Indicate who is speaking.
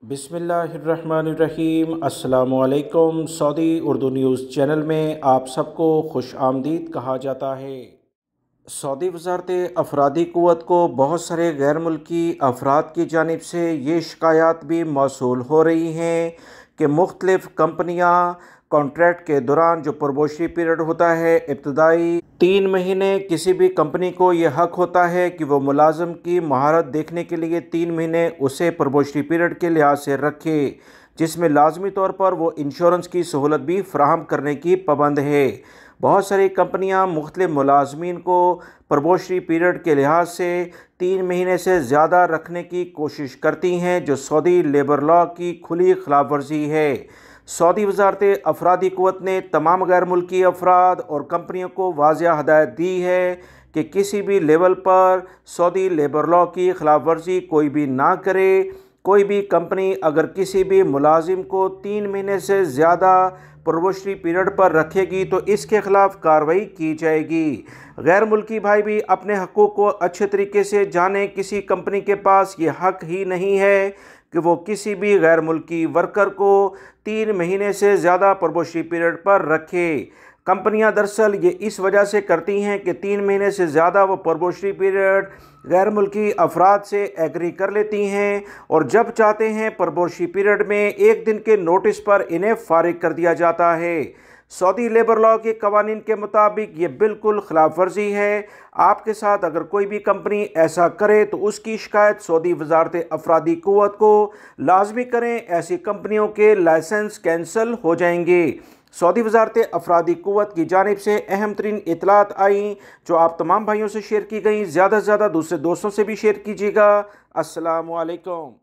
Speaker 1: बिस्मिल्लाहिर्रहमानिर्रहीम। अस्सलामुअलैकुम। Saudi Urdu news channel में आप सबको खुश आमदीद कहा जाता है। सऊदी वज़ारत अफरादी क़ुव्वत को बहुत सारे गैर मुल्की अफराद की जानिब से ये शिकायत भी मौसूल हो रही हैं कि मुख्तलिफ़ कंपनियाँ कॉन्ट्रैक्ट के दौरान जो प्रोबेशनरी पीरियड होता है, इब्तदाई 3 महीने किसी भी कंपनी को ये हक़ होता है कि वो मुलाज़िम की महारत देखने के लिए 3 महीने उसे प्रोबेशनरी पीरियड के लिहाज से रखे, जिसमें लाजमी तौर पर वो इंश्योरेंस की सहूलत भी फ़राहम करने की पाबंद है। बहुत सारी कंपनियां मुख्तलिफ मुलाजमीन को प्रोबेशनरी पीरियड के लिहाज से 3 महीने से ज़्यादा रखने की कोशिश करती हैं, जो सऊदी लेबर लॉ की खुली खिलाफ वर्जी है। सऊदी वज़ारत अफरादी क़ुव्वत ने तमाम गैर मुल्की अफराद और कंपनियों को वाज़िया हदायत दी है कि किसी भी लेवल पर सऊदी लेबर लॉ की खिलाफ वर्जी कोई भी ना करे। कोई भी कंपनी अगर किसी भी मुलाजिम को 3 महीने से ज़्यादा प्रोबेशनरी पीरियड पर रखेगी तो इसके ख़िलाफ़ कार्रवाई की जाएगी। गैर मुल्की भाई भी अपने हक़ूक़ को अच्छे तरीके से जानें। किसी कंपनी के पास ये हक़ ही नहीं है कि वो किसी भी गैर मुल्की वर्कर को 3 महीने से ज़्यादा प्रोबेशनरी पीरियड पर रखे। कंपनियां दरअसल ये इस वजह से करती हैं कि 3 महीने से ज़्यादा वो प्रोबेशनरी पीरियड गैर मुल्की अफराद से एग्री कर लेती हैं और जब चाहते हैं प्रोबेशनरी पीरियड में 1 दिन के नोटिस पर इन्हें फारिग कर दिया जाता है। सऊदी लेबर लॉ के कवानीन के मुताबिक ये बिल्कुल खिलाफ वर्जी है। आपके साथ अगर कोई भी कंपनी ऐसा करे तो उसकी शिकायत सऊदी वज़ारत अफरादी क़ुव्वत को लाजमी करें। ऐसी कंपनियों के लाइसेंस कैंसिल हो जाएंगे। सऊदी वज़ारत अफरादी क़ुव्वत की जानिब से अहम तरीन इतलात आई जो आप तमाम भाइयों से शेयर की गई। ज़्यादा से ज़्यादा दूसरे दोस्तों से भी शेयर कीजिएगा। अस्सलामु अलैकुम।